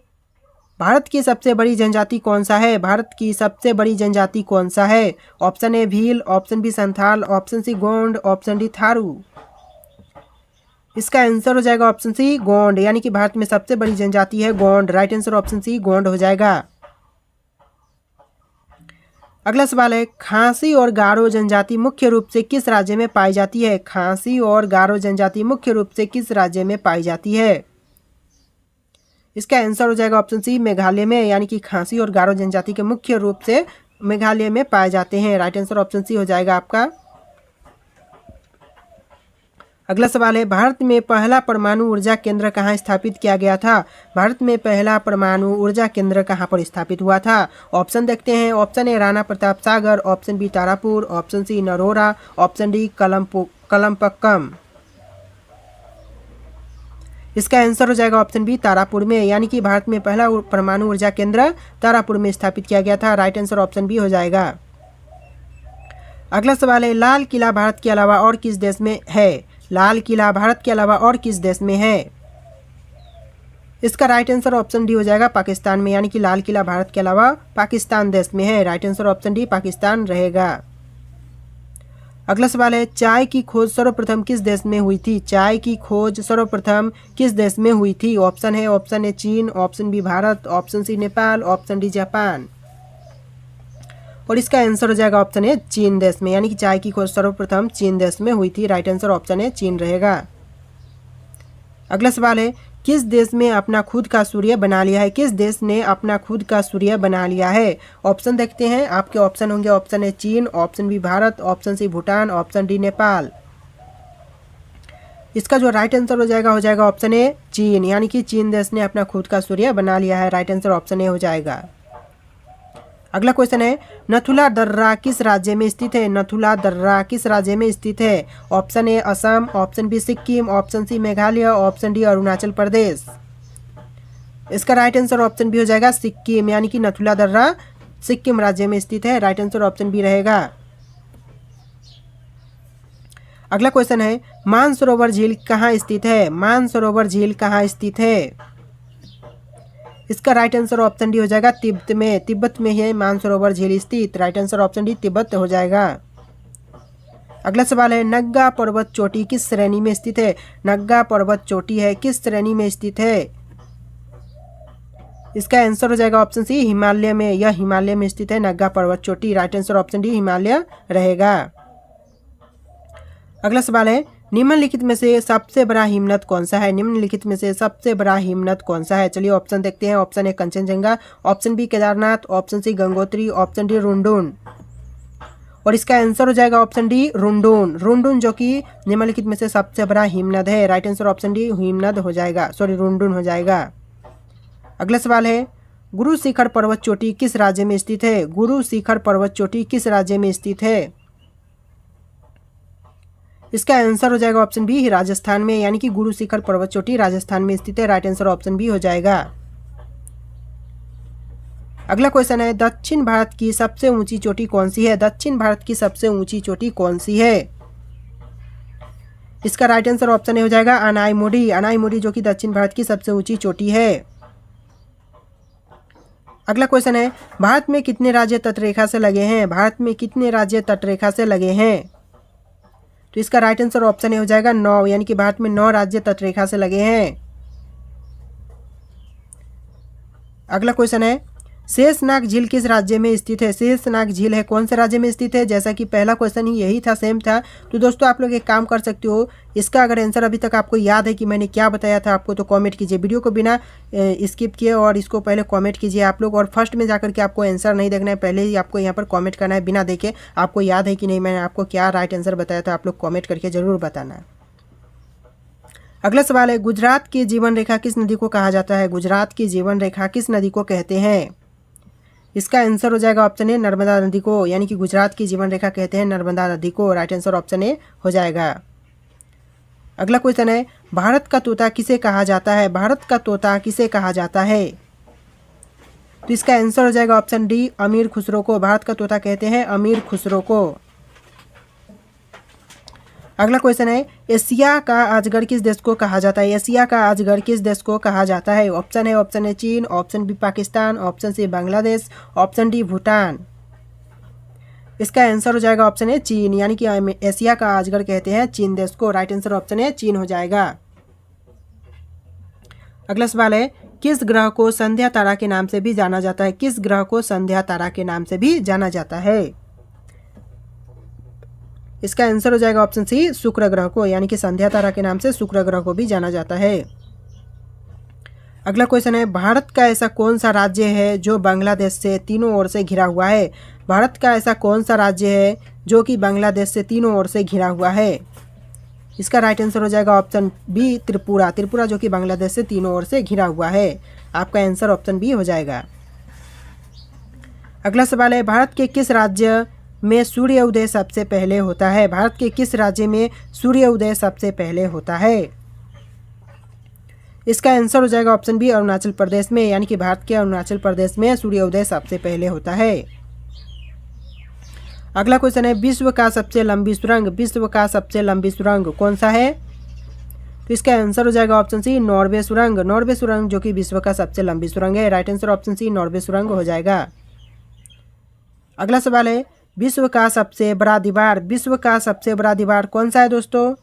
भारत की सबसे बड़ी जनजाति कौन सा है? भारत की सबसे बड़ी जनजाति कौन सा है? Option A Bhil, option B Santhal, option C Gond, option D Tharu. इसका आंसर हो जाएगा ऑप्शन सी गोंड, यानी कि भारत में सबसे बड़ी जनजाति है Gond. Right answer option C Gond हो जाएगा। अगला सवाल है, खासी और गारो जनजाति मुख्य रूप से किस राज्य में पाई जाती है? खासी और गारो जनजाति मुख्य रूप से किस राज्य में पाई जाती है? इसका आंसर हो जाएगा ऑप्शन सी मेघालय में, यानी कि खासी और गारो जनजाति के मुख्य रूप से मेघालय में पाए जाते हैं। राइट आंसर ऑप्शन सी हो जाएगा आपका। अगला सवाल है, भारत में पहला परमाणु ऊर्जा केंद्र कहाँ स्थापित किया गया था? भारत में पहला परमाणु ऊर्जा केंद्र कहाँ पर स्थापित हुआ था? ऑप्शन देखते हैं, option A Rana Pratap Sagar, option B Tarapur, option C Narora, option D Kalpakkam. इसका आंसर हो जाएगा ऑप्शन बी तारापुर में, यानी कि भारत में पहला परमाणु ऊर्जा केंद्र तारापुर में स्थापित किया गया था। राइट आंसर ऑप्शन बी हो जाएगा। अगला सवाल है, लाल किला भारत के अलावा और किस देश में है? लाल किला भारत के अलावा और किस देश में है? इसका राइट आंसर ऑप्शन डी हो जाएगा पाकिस्तान में, यानी कि लाल किला भारत के अलावा पाकिस्तान देश में है। Right answer option D Pakistan रहेगा। अगला सवाल है, चाय की खोज सर्वप्रथम किस देश में हुई थी? चाय की खोज सर्वप्रथम किस देश में हुई थी? ऑप्शन है, ऑप्शन ए चीन, option B Bharat, option C Nepal, option D Japan. और इसका आंसर हो जाएगा ऑप्शन ए चीन देश में, यानी कि चाय की खोज सर्वप्रथम चीन देश में हुई थी। राइट आंसर ऑप्शन ए चीन रहेगा। अगला सवाल है, किस देश में अपना खुद का सूर्य बना लिया है? किस देश ने अपना खुद का सूर्य बना लिया है? ऑप्शन देखते हैं, आपके ऑप्शन होंगे, ऑप्शन ए चीन, option B Bharat, option C Bhutan, option D Nepal. इसका जो राइट आंसर हो जाएगा ऑप्शन ए चीन, यानी कि चीन देश ने अपना खुद का सूर्य बना लिया है। राइट आंसर ऑप्शन ए हो जाएगा। अगला क्वेश्चन है, नथुला दर्रा किस राज्य में स्थित है? नथुला दर्रा किस राज्य में स्थित है? Option A Assam, option B Sikkim, option C Meghalaya, option D Arunachal Pradesh. इसका राइट आंसर ऑप्शन बी हो जाएगा सिक्किम, यानी कि नथुला दर्रा सिक्किम राज्य में स्थित है। राइट आंसर ऑप्शन बी रहेगा। अगला क्वेश्चन है, मानसरोवर झील कहाँ स्थित है? मानसरोवर झील कहाँ स्थित है? इसका राइट आंसर ऑप्शन डी हो जाएगा तिब्बत में। तिब्बत में है मानसरोवर झील स्थित। Right answer option D Tibet हो जाएगा। अगला सवाल है, नग्गा पर्वत चोटी किस श्रेणी में स्थित है? नग्गा पर्वत चोटी है किस श्रेणी में स्थित है? इसका आंसर हो जाएगा ऑप्शन सी हिमालय में। यह हिमालय में स्थित है नग्गा पर्वत चोटी। Right answer option D Himalaya रहेगा। अगला सवाल है, निम्नलिखित में से सबसे बड़ा हिमनद कौन सा है? निम्नलिखित में से सबसे बड़ा हिमनद कौन सा है? चलिए ऑप्शन देखते हैं। Option A Kanchenjunga, option B Kedarnath, option C Gangotri, option D रुंडुन। और इसका आंसर हो जाएगा ऑप्शन डी रुंडुन। रुंडुन जो कि निम्नलिखित में से सबसे बड़ा हिमनद है। राइट आंसर ऑप्शन डी हिमनद हो जाएगा, रुंडुन हो जाएगा। अगला सवाल है, गुरु शिखर पर्वत चोटी किस राज्य में स्थित है? गुरु शिखर पर्वत चोटी किस राज्य में स्थित है? इसका आंसर हो जाएगा ऑप्शन बी राजस्थान में, यानी कि गुरु शिखर पर्वत चोटी राजस्थान में स्थित है। राइट आंसर ऑप्शन बी हो जाएगा। अगला क्वेश्चन है, दक्षिण भारत की सबसे ऊंची चोटी कौन सी है? दक्षिण भारत की सबसे ऊंची चोटी कौन सी है? इसका राइट आंसर ऑप्शन ए हो जाएगा अनाईमुडी। अनाईमुडी जो कि दक्षिण भारत की सबसे ऊंची चोटी है। अगला क्वेश्चन है, भारत में कितने राज्य तटरेखा से लगे हैं? भारत में कितने राज्य तटरेखा से लगे हैं? तो इसका राइट आंसर ऑप्शन ए हो जाएगा 9, यानी कि भारत में 9 राज्य तटरेखा से लगे हैं। अगला क्वेश्चन है, शेषनाग झील किस राज्य में स्थित है? शेषनाग झील है कौन से राज्य में स्थित है? जैसा कि पहला क्वेश्चन ही यही था, सेम था। तो दोस्तों आप लोग एक काम कर सकते हो, इसका अगर आंसर अभी तक आपको याद है कि मैंने क्या बताया था आपको, तो कमेंट कीजिए। वीडियो को बिना स्किप किए और इसको पहले कमेंट कीजिए आप लोग। और फर्स्ट में जाकर के आपको आंसर नहीं देखना है, पहले ही आपको यहाँ पर कमेंट करना है बिना देखे आपको याद है कि नहीं मैंने आपको क्या राइट आंसर बताया था। आप लोग कमेंट करके जरूर बताना। अगला सवाल है, गुजरात की जीवन रेखा किस नदी को कहा जाता है? गुजरात की जीवन रेखा किस नदी को कहते हैं? इसका आंसर हो जाएगा ऑप्शन ए नर्मदा नदी को, यानी कि गुजरात की जीवन रेखा कहते हैं नर्मदा नदी को। राइट आंसर ऑप्शन ए हो जाएगा। अगला क्वेश्चन है, भारत का तोता किसे कहा जाता है? भारत का तोता किसे कहा जाता है? तो इसका आंसर हो जाएगा ऑप्शन डी अमीर खुसरो को। भारत का तोता कहते हैं अमीर खुसरो को। अगला क्वेश्चन है, एशिया का अजगर किस देश को कहा जाता है? एशिया का अजगर किस देश को कहा जाता है? ऑप्शन है ऑप्शन ए चीन, option B Pakistan, option C Bangladesh, option D Bhutan. इसका आंसर हो जाएगा ऑप्शन ए चीन, यानी कि एशिया का अजगर कहते हैं चीन देश को। राइट आंसर ऑप्शन ए चीन हो जाएगा। अगला सवाल है, किस ग्रह को संध्या तारा के नाम से भी जाना जाता है? किस ग्रह को संध्या तारा के नाम से भी जाना जाता है? इसका आंसर हो जाएगा ऑप्शन सी शुक्र ग्रह को, यानी कि संध्या तारा के नाम से शुक्र ग्रह को भी जाना जाता है। अगला क्वेश्चन है, भारत का ऐसा कौन सा राज्य है जो बांग्लादेश से तीनों ओर से घिरा हुआ है? भारत का ऐसा कौन सा राज्य है जो कि बांग्लादेश से तीनों ओर से घिरा हुआ है? इसका राइट आंसर हो जाएगा ऑप्शन बी त्रिपुरा। त्रिपुरा जो कि बांग्लादेश से तीनों ओर से घिरा हुआ है। आपका आंसर ऑप्शन बी हो जाएगा। अगला सवाल है, भारत के किस राज्य में सूर्य उदय सबसे पहले होता है? भारत के किस राज्य में सूर्य उदय सबसे पहले होता है? इसका आंसर हो जाएगा ऑप्शन बी अरुणाचल प्रदेश में, यानी कि भारत के अरुणाचल प्रदेश में सूर्य उदय सबसे पहले होता है। अगला क्वेश्चन है, विश्व का सबसे लंबी सुरंग, विश्व का सबसे लंबी सुरंग कौन सा है? तो इसका आंसर हो जाएगा ऑप्शन सी नॉर्वे सुरंग। नॉर्वे सुरंग जो कि विश्व का सबसे लंबी सुरंग है। Right answer option C Norway सुरंग हो जाएगा। अगला सवाल है, विश्व का सबसे बड़ा दीवार, विश्व का सबसे बड़ा दीवार कौन सा है दोस्तों?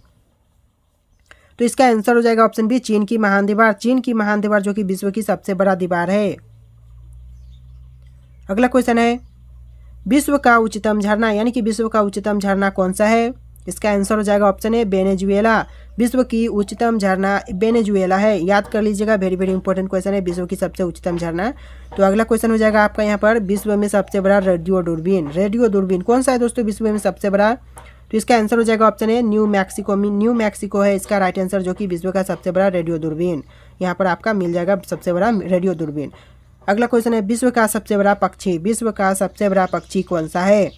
तो इसका आंसर हो जाएगा ऑप्शन बी चीन की महान दीवार। चीन की महान दीवार जो कि विश्व की सबसे बड़ा दीवार है। अगला क्वेश्चन है, विश्व का उच्चतम झरना, यानी कि विश्व का उच्चतम झरना कौन सा है? इसका आंसर हो जाएगा ऑप्शन ए वेनेजुएला। विश्व की उच्चतम झरना वेनेजुएला है। याद कर लीजिएगा, वेरी वेरी इंपॉर्टेंट क्वेश्चन है, विश्व की सबसे उच्चतम झरना। तो अगला क्वेश्चन हो जाएगा आपका यहाँ पर, विश्व में सबसे बड़ा रेडियो दूरबीन। रेडियो दूरबीन कौन सा है दोस्तों विश्व में सबसे बड़ा? तो इसका आंसर हो जाएगा option a new Mexico. New Mexico है इसका राइट आंसर, जो कि विश्व का सबसे बड़ा रेडियो दूरबीन यहाँ पर आपका मिल जाएगा, सबसे बड़ा रेडियो दूरबीन। अगला क्वेश्चन है, विश्व का सबसे बड़ा पक्षी। विश्व का सबसे बड़ा पक्षी कौन सा है?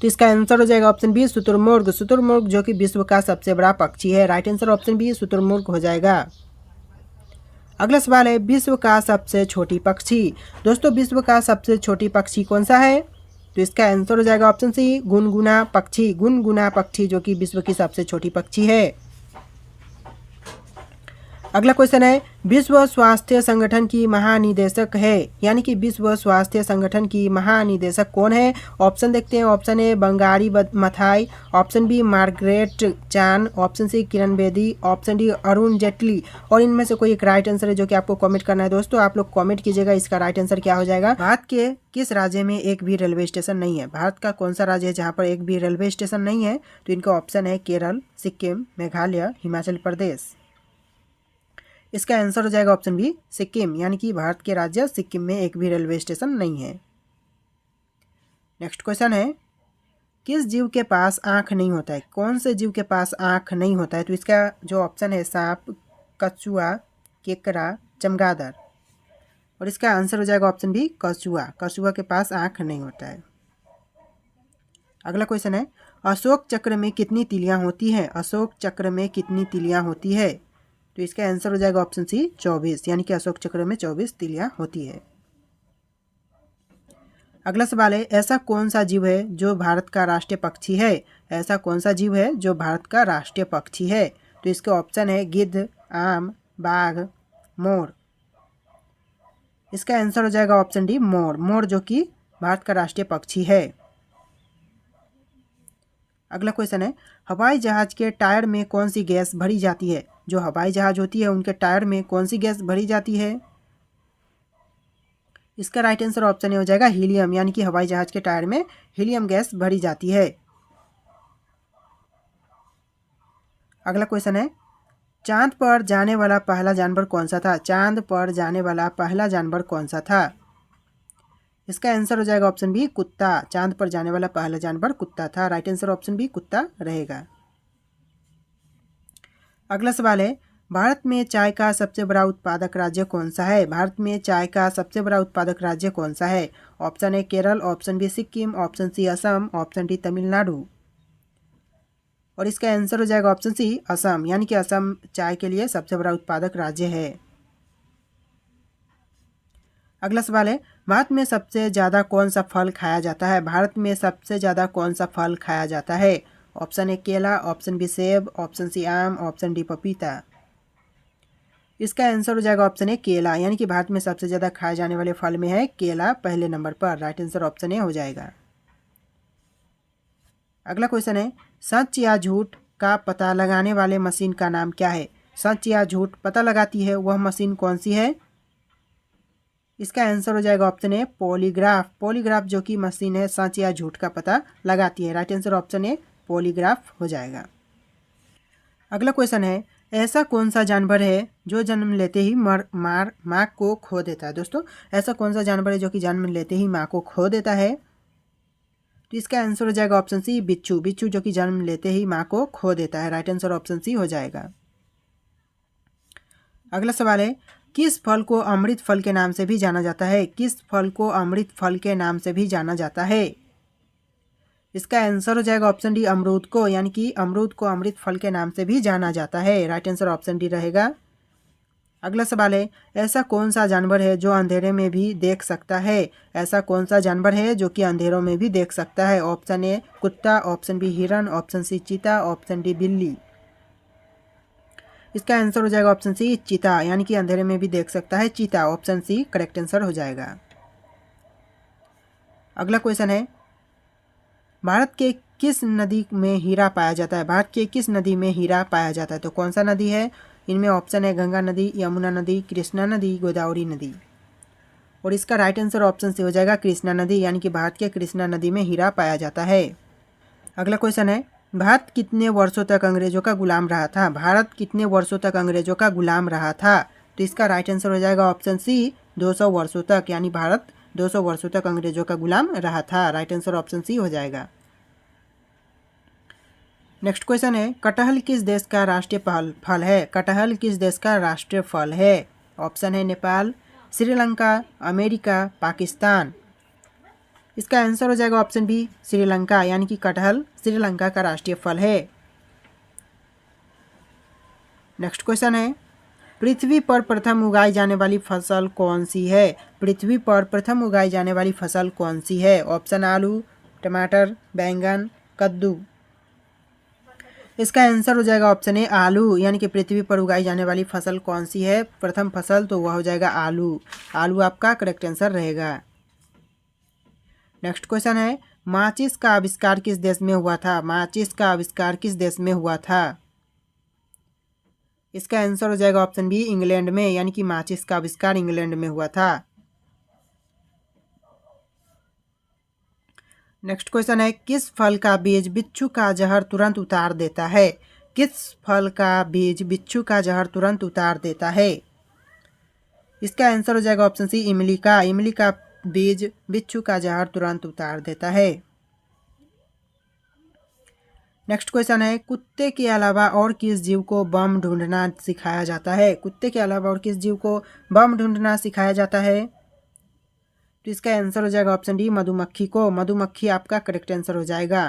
तो इसका आंसर हो जाएगा ऑप्शन बी शुतुरमुर्ग। शुतुरमुर्ग जो कि विश्व का सबसे बड़ा पक्षी है। राइट आंसर ऑप्शन बी शुतुरमुर्ग हो जाएगा। अगला सवाल है, विश्व का सबसे छोटी पक्षी। दोस्तों विश्व का सबसे छोटी पक्षी कौन सा है? तो इसका आंसर हो जाएगा ऑप्शन सी गुनगुना पक्षी। गुनगुना पक्षी जो कि विश्व की सबसे छोटी पक्षी है। अगला क्वेश्चन है, विश्व स्वास्थ्य संगठन की महानिदेशक है, यानी कि विश्व स्वास्थ्य संगठन की महानिदेशक कौन है? ऑप्शन देखते हैं। Option A Wangari Maathai, option B Margaret Chan, option C Kiran Bedi, option D Arun Jaitley. और इनमें से कोई एक राइट आंसर है जो कि आपको कमेंट करना है। दोस्तों आप लोग कमेंट कीजिएगा, इसका राइट आंसर क्या हो जाएगा। भारत के किस राज्य में एक भी रेलवे स्टेशन नहीं है? भारत का कौन सा राज्य है जहाँ पर एक भी रेलवे स्टेशन नहीं है? तो इनका ऑप्शन है केरल, सिक्किम, मेघालय, हिमाचल प्रदेश। इसका आंसर हो जाएगा ऑप्शन बी सिक्किम, यानी कि भारत के राज्य सिक्किम में एक भी रेलवे स्टेशन नहीं है। नेक्स्ट क्वेश्चन है, किस जीव के पास आँख नहीं होता है? कौन से जीव के पास आँख नहीं होता है? तो इसका जो ऑप्शन है सांप, कछुआ, केकड़ा, चमगादड़। और इसका आंसर हो जाएगा ऑप्शन बी कछुआ। कछुआ के पास आँख नहीं होता है। अगला क्वेश्चन है, अशोक चक्र में कितनी तीलियाँ होती हैं? अशोक चक्र में कितनी तीलियाँ होती है? तो इसका आंसर हो जाएगा ऑप्शन सी 24, यानी कि अशोक चक्र में 24 तीलियाँ होती है। अगला सवाल है, ऐसा कौन सा जीव है जो भारत का राष्ट्रीय पक्षी है? ऐसा कौन सा जीव है जो भारत का राष्ट्रीय पक्षी है? तो इसके ऑप्शन है गिद्ध, आम, बाघ, मोर। इसका आंसर हो जाएगा ऑप्शन डी मोर। मोर जो कि भारत का राष्ट्रीय पक्षी है। अगला क्वेश्चन है, हवाई जहाज के टायर में कौन सी गैस भरी जाती है? जो हवाई जहाज होती है उनके टायर में कौन सी गैस भरी जाती है? इसका राइट आंसर ऑप्शन ए हो जाएगा हीलियम, यानी कि हवाई जहाज के टायर में हीलियम गैस भरी जाती है। अगला क्वेश्चन है, चांद पर जाने वाला पहला जानवर कौन सा था? चांद पर जाने वाला पहला जानवर कौन सा था? इसका आंसर हो जाएगा ऑप्शन बी कुत्ता। चांद पर जाने वाला पहला जानवर कुत्ता था। राइट आंसर ऑप्शन बी कुत्ता रहेगा। अगला सवाल है, भारत में चाय का सबसे बड़ा उत्पादक राज्य कौन सा है? भारत में चाय का सबसे बड़ा उत्पादक राज्य कौन सा है? Option A Kerala, option B Sikkim, option C Assam, option D Tamil Nadu. और इसका आंसर हो जाएगा ऑप्शन सी असम, यानी कि असम चाय के लिए सबसे बड़ा उत्पादक राज्य है। अगला सवाल है, भारत में सबसे ज़्यादा कौन सा फल खाया जाता है? भारत में सबसे ज़्यादा कौन सा फल खाया जाता है? ऑप्शन ए केला, ऑप्शन बी सेब, ऑप्शन सी आम, ऑप्शन डी पपीता। इसका आंसर हो जाएगा ऑप्शन ए केला, यानी कि भारत में सबसे ज़्यादा खाए जाने वाले फल में है केला पहले नंबर पर। राइट आंसर ऑप्शन ए हो जाएगा। अगला क्वेश्चन है, सच या झूठ का पता लगाने वाले मशीन का नाम क्या है? सच या झूठ पता लगाती है वह मशीन कौन सी है? इसका आंसर हो जाएगा ऑप्शन ए पॉलीग्राफ। पॉलीग्राफ जो कि मशीन है सच या झूठ का पता लगाती है। Right answer option A polygraph हो जाएगा। अगला क्वेश्चन है, ऐसा कौन सा जानवर है जो जन्म लेते ही माँ को खो देता है? दोस्तों ऐसा कौन सा जानवर है जो कि जन्म लेते ही माँ को खो देता है? तो इसका आंसर हो जाएगा ऑप्शन सी बिच्छू। बिच्छू जो कि जन्म लेते ही माँ को खो देता है। राइट आंसर ऑप्शन सी हो जाएगा। अगला सवाल है, किस फल को अमृत फल के नाम से भी जाना जाता है? किस फल को अमृत फल के नाम से भी जाना जाता है? इसका आंसर हो जाएगा ऑप्शन डी अमरूद को, यानी कि अमरूद को अमृत फल के नाम से भी जाना जाता है। राइट आंसर ऑप्शन डी रहेगा। अगला सवाल है, ऐसा कौन सा जानवर है जो अंधेरे में भी देख सकता है? ऐसा कौन सा जानवर है जो कि अंधेरों में भी देख सकता है? ऑप्शन ए कुत्ता, ऑप्शन बी हिरन, ऑप्शन सी चीता, ऑप्शन डी बिल्ली। इसका आंसर हो जाएगा ऑप्शन सी चीता, यानी कि अंधेरे में भी देख सकता है चीता। ऑप्शन सी करेक्ट आंसर हो जाएगा। अगला क्वेश्चन है, भारत के किस नदी में हीरा पाया जाता है? भारत के किस नदी में हीरा पाया जाता है? तो कौन सा नदी है? इनमें ऑप्शन है गंगा नदी, यमुना नदी, कृष्णा नदी, गोदावरी नदी। और इसका राइट आंसर ऑप्शन से हो जाएगा कृष्णा नदी, यानी कि भारत के कृष्णा नदी में हीरा पाया जाता है। अगला क्वेश्चन है, भारत कितने वर्षों तक अंग्रेजों का गुलाम रहा था? भारत कितने वर्षों तक अंग्रेजों का गुलाम रहा था? तो इसका राइट आंसर हो जाएगा ऑप्शन सी 200 वर्षों तक, यानी भारत 200 वर्षों तक अंग्रेजों का गुलाम रहा था। राइट आंसर ऑप्शन सी हो जाएगा। नेक्स्ट क्वेश्चन है, कटहल किस देश का राष्ट्रीय फल है? कटहल किस देश का राष्ट्रीय फल है? ऑप्शन है नेपाल, श्रीलंका, अमेरिका, पाकिस्तान। इसका आंसर हो जाएगा ऑप्शन बी श्रीलंका, यानी कि कटहल श्रीलंका का राष्ट्रीय फल है। नेक्स्ट क्वेश्चन है, पृथ्वी पर प्रथम उगाई जाने वाली फसल कौन सी है? पृथ्वी पर प्रथम उगाई जाने वाली फसल कौन सी है? ऑप्शन आलू, टमाटर, बैंगन, कद्दू। इसका आंसर हो जाएगा ऑप्शन ए आलू, यानी कि पृथ्वी पर उगाई जाने वाली फसल कौन सी है प्रथम फसल, तो वह हो जाएगा आलू। आलू आपका करेक्ट आंसर रहेगा। नेक्स्ट क्वेश्चन है, माचिस का आविष्कार किस देश में हुआ था? माचिस का आविष्कार किस देश में हुआ था? इसका आंसर हो जाएगा ऑप्शन बी इंग्लैंड में, यानी कि माचिस का आविष्कार इंग्लैंड में हुआ था। नेक्स्ट क्वेश्चन है, किस फल का बीज बिच्छू का जहर तुरंत उतार देता है? किस फल का बीज बिच्छू का जहर तुरंत उतार देता है? इसका आंसर हो जाएगा ऑप्शन सी इमली का। इमली का बीज बिच्छू का जहर तुरंत उतार देता है। नेक्स्ट क्वेश्चन है, कुत्ते के अलावा और किस जीव को बम ढूंढना सिखाया जाता है? कुत्ते के अलावा और किस जीव को बम ढूंढना सिखाया जाता है? तो इसका आंसर हो जाएगा ऑप्शन डी मधुमक्खी को। मधुमक्खी आपका करेक्ट आंसर हो जाएगा।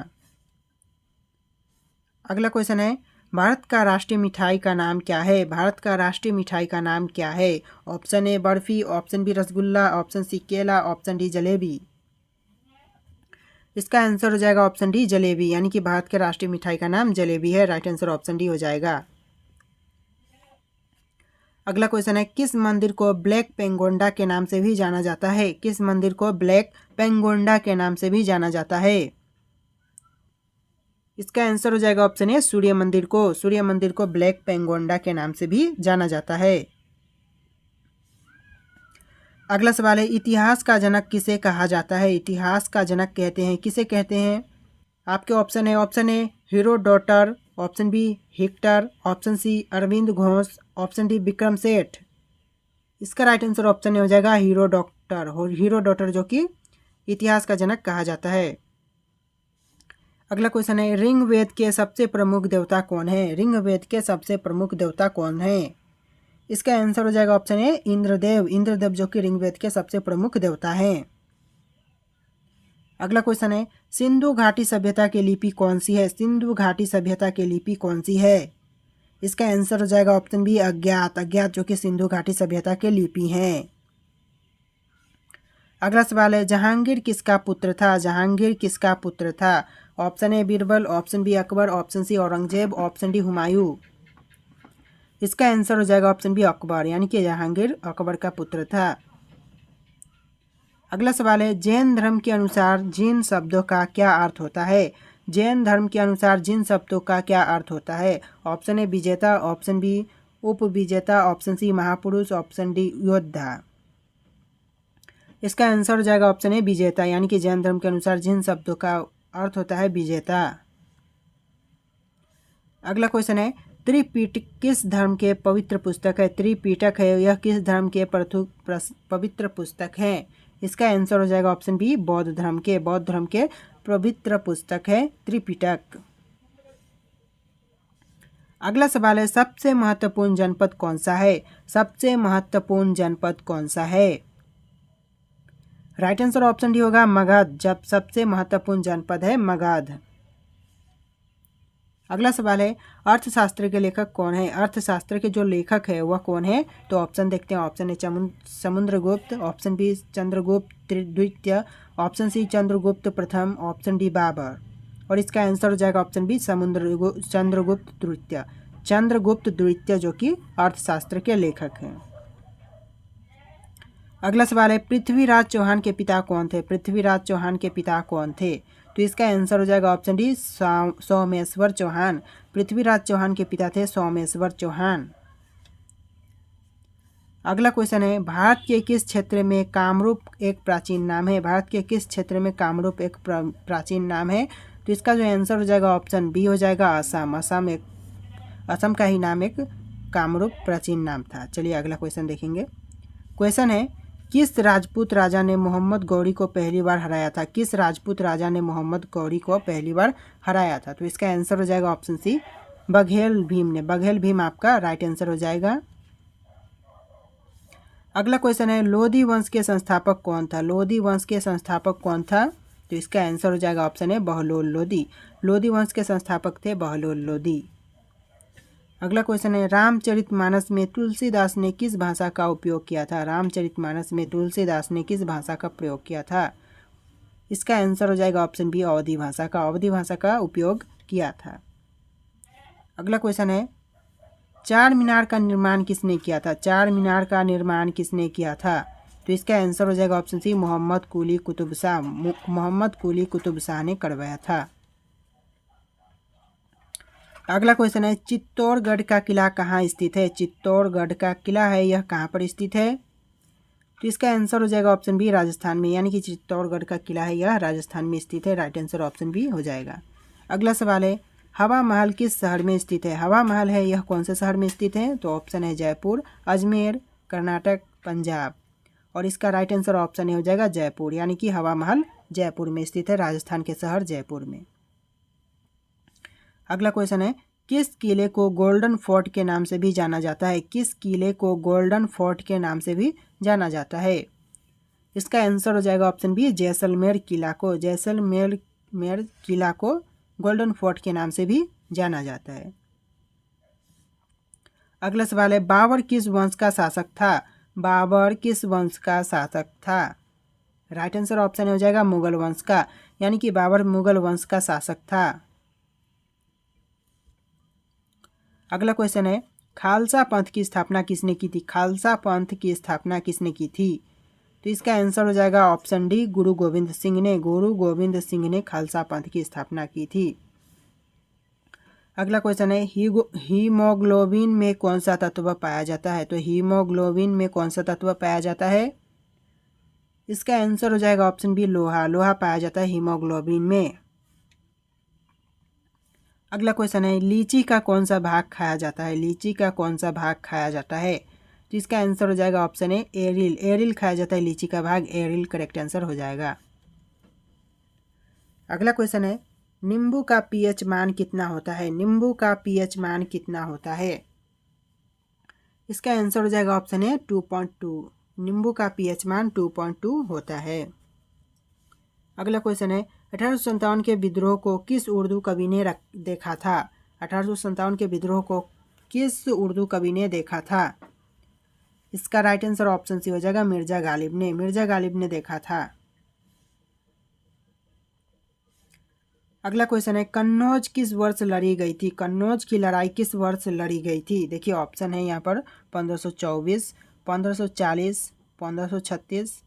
अगला क्वेश्चन है, भारत का राष्ट्रीय मिठाई का नाम क्या है? भारत का राष्ट्रीय मिठाई का नाम क्या है? Option A barfi, option B rasgulla, option C केला, ऑप्शन डी जलेबी। इसका आंसर हो जाएगा ऑप्शन डी जलेबी, यानी कि भारत के राष्ट्रीय मिठाई का नाम जलेबी है। राइट आंसर ऑप्शन डी हो जाएगा। अगला क्वेश्चन है, किस मंदिर को ब्लैक पेंगोंडा के नाम से भी जाना जाता है? किस मंदिर को ब्लैक पेंगोंडा के नाम से भी जाना जाता है? इसका आंसर हो जाएगा ऑप्शन ए सूर्य मंदिर को। सूर्य मंदिर को ब्लैक पेंगोंडा के नाम से भी जाना जाता है। अगला सवाल है, इतिहास का जनक किसे कहा जाता है? इतिहास का जनक कहते हैं किसे कहते हैं? आपके ऑप्शन है, option A Herodotus, option B Hector, option C Aurobindo Ghosh, option D Vikram Seth. इसका राइट आंसर ऑप्शन ए हो जाएगा हेरोडोटस, जो कि इतिहास का जनक कहा जाता है। अगला क्वेश्चन है, ऋग्वेद के सबसे प्रमुख देवता कौन है? ऋग्वेद के सबसे प्रमुख देवता कौन है? इसका आंसर हो जाएगा ऑप्शन ए इंद्रदेव। इंद्रदेव जो कि ऋग्वेद के सबसे प्रमुख देवता हैं। अगला क्वेश्चन है, सिंधु घाटी सभ्यता की लिपि कौन सी है? सिंधु घाटी सभ्यता की लिपि कौन सी है? इसका आंसर हो जाएगा ऑप्शन बी अज्ञात। अज्ञात जो कि सिंधु घाटी सभ्यता के लिपि हैं। अगला सवाल है, जहांगीर किसका पुत्र था? जहांगीर किसका पुत्र था? Option A Birbal, option B Akbar, option C Aurangzeb, option D Humayun. इसका आंसर हो जाएगा ऑप्शन बी अकबर, यानी कि जहांगीर अकबर का पुत्र था। अगला सवाल है, जैन धर्म के अनुसार जिन शब्दों का क्या अर्थ होता है? जैन धर्म के अनुसार जिन शब्दों का क्या अर्थ होता है? ऑप्शन ए विजेता, ऑप्शन बी उपविजेता, ऑप्शन सी महापुरुष, ऑप्शन डी योद्धा। इसका आंसर हो जाएगा ऑप्शन ए विजेता, यानी कि जैन धर्म के अनुसार जिन शब्दों का अर्थ होता है विजेता। अगला क्वेश्चन है, त्रिपिटक किस धर्म के पवित्र पुस्तक है? त्रिपिटक है यह किस धर्म के पवित्र पुस्तक है? इसका आंसर हो जाएगा ऑप्शन बी बौद्ध धर्म के। बौद्ध धर्म के पवित्र पुस्तक है त्रिपिटक। अगला सवाल है, सबसे महत्वपूर्ण जनपद कौन सा है? सबसे महत्वपूर्ण जनपद कौन सा है? राइट आंसर ऑप्शन डी होगा मगध। जब सबसे महत्वपूर्ण जनपद है मगध। अगला सवाल है, अर्थशास्त्र के लेखक कौन है? अर्थशास्त्र के जो लेखक है वह कौन है? तो ऑप्शन देखते हैं। Option A Samudragupta, option B Chandragupta द्वितीय, ऑप्शन सी चंद्रगुप्त प्रथम, ऑप्शन डी बाबर। और इसका आंसर हो जाएगा ऑप्शन बी चंद्रगुप्त द्वितीय। चंद्रगुप्त द्वितीय जो कि अर्थशास्त्र के लेखक हैं। अगला सवाल है, पृथ्वीराज चौहान के पिता कौन थे? पृथ्वीराज चौहान के पिता कौन थे? तो इसका आंसर हो जाएगा ऑप्शन डी सोमेश्वर चौहान। पृथ्वीराज चौहान के पिता थे सोमेश्वर चौहान। अगला क्वेश्चन है, भारत के किस क्षेत्र में कामरूप एक प्राचीन नाम है? भारत के किस क्षेत्र में कामरूप एक प्राचीन नाम है? तो इसका जो आंसर हो जाएगा ऑप्शन बी हो जाएगा असम। असम का ही नाम एक कामरूप प्राचीन नाम था। चलिए अगला क्वेश्चन देखेंगे। क्वेश्चन है, किस राजपूत राजा ने मोहम्मद गौरी को पहली बार हराया था? किस राजपूत राजा ने मोहम्मद गौरी को पहली बार हराया था? तो इसका आंसर हो जाएगा ऑप्शन सी, बघेल भीम ने। बघेल भीम आपका राइट आंसर हो जाएगा। अगला क्वेश्चन है, लोधी वंश के संस्थापक कौन था? लोधी वंश के संस्थापक कौन था? तो इसका आंसर हो जाएगा ऑप्शन है बहलोल लोधी। लोधी वंश के संस्थापक थे बहलोल लोधी। अगला क्वेश्चन है, रामचरितमानस में तुलसीदास ने किस भाषा का उपयोग किया था? रामचरितमानस में तुलसीदास ने किस भाषा का प्रयोग किया था? इसका आंसर हो जाएगा ऑप्शन बी, अवधी भाषा का। अवधी भाषा का उपयोग किया था। अगला क्वेश्चन है, चार मीनार का निर्माण किसने किया था? चार मीनार का निर्माण किसने किया था? तो इसका आंसर हो जाएगा ऑप्शन सी, मोहम्मद कुली कुतुब शाह। मोहम्मद कुली कुतुब शाह ने करवाया था। अगला क्वेश्चन है, चित्तौड़गढ़ का किला कहाँ स्थित है? चित्तौड़गढ़ का किला है यह कहाँ पर स्थित है? तो इसका आंसर हो जाएगा ऑप्शन बी, राजस्थान में। यानी कि चित्तौड़गढ़ का किला है यह राजस्थान में स्थित है। राइट आंसर ऑप्शन बी हो जाएगा। अगला सवाल है, हवा महल किस शहर में स्थित है? हवा महल है यह कौन से शहर में स्थित है? तो ऑप्शन है जयपुर, अजमेर, कर्नाटक, पंजाब। और इसका राइट आंसर ऑप्शन हो जाएगा जयपुर। यानी कि हवा महल जयपुर में स्थित है, राजस्थान के शहर जयपुर में। अगला क्वेश्चन है, किस किले को गोल्डन फोर्ट के नाम से भी जाना जाता है? किस किले को गोल्डन फोर्ट के नाम से भी जाना जाता है? इसका आंसर हो जाएगा ऑप्शन बी, जैसलमेर किला को। जैसलमेर किला को गोल्डन फोर्ट के नाम से भी जाना जाता है। अगला सवाल है, बाबर किस वंश का शासक था? बाबर किस वंश का शासक था? राइट आंसर ऑप्शन हो जाएगा मुगल वंश का। यानी कि बाबर मुगल वंश का शासक था। अगला क्वेश्चन है, खालसा पंथ की स्थापना किसने की थी? खालसा पंथ की स्थापना किसने की थी? तो इसका आंसर हो जाएगा ऑप्शन डी, गुरु गोविंद सिंह ने। गुरु गोविंद सिंह ने खालसा पंथ की स्थापना की थी। अगला क्वेश्चन है, हीमोग्लोबिन में कौन सा तत्व पाया जाता है? तो हीमोग्लोबिन में कौन सा तत्व पाया जाता है? इसका आंसर हो जाएगा ऑप्शन बी, लोहा। लोहा पाया जाता है हीमोग्लोबिन में। अगला क्वेश्चन है, लीची का कौन सा भाग खाया जाता है? लीची का कौन सा भाग खाया जाता है? तो इसका आंसर हो जाएगा ऑप्शन ए, एरिल। एरिल खाया जाता है लीची का भाग। एरिल करेक्ट आंसर हो जाएगा। अगला क्वेश्चन है, नींबू का पीएच मान कितना होता है? नींबू का पीएच मान कितना होता है? इसका आंसर हो जाएगा ऑप्शन है 2.2। नींबू का पीएच मान 2.2 होता है। अगला क्वेश्चन है, 1857 के विद्रोह को किस उर्दू कवि ने देखा था? 1857 के विद्रोह को किस उर्दू कवि ने देखा था? इसका राइट आंसर ऑप्शन सी हो जाएगा मिर्जा गालिब ने। मिर्जा गालिब ने देखा था। अगला क्वेश्चन है, कन्नौज किस वर्ष लड़ी गई थी? कन्नौज की लड़ाई किस वर्ष लड़ी गई थी? देखिए ऑप्शन है यहाँ पर 1524, 1540, 1536,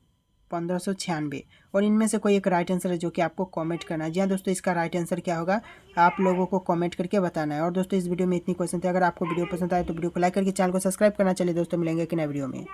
1596। और इनमें से कोई एक राइट आंसर है जो कि आपको कमेंट करना है। जी हाँ दोस्तों, इसका राइट आंसर क्या होगा आप लोगों को कमेंट करके बताना है। और दोस्तों इस वीडियो में इतनी क्वेश्चन थे। अगर आपको वीडियो पसंद आए तो वीडियो को लाइक करके चैनल को सब्सक्राइब करना। चलिए दोस्तों, मिलेंगे कि नए वीडियो में।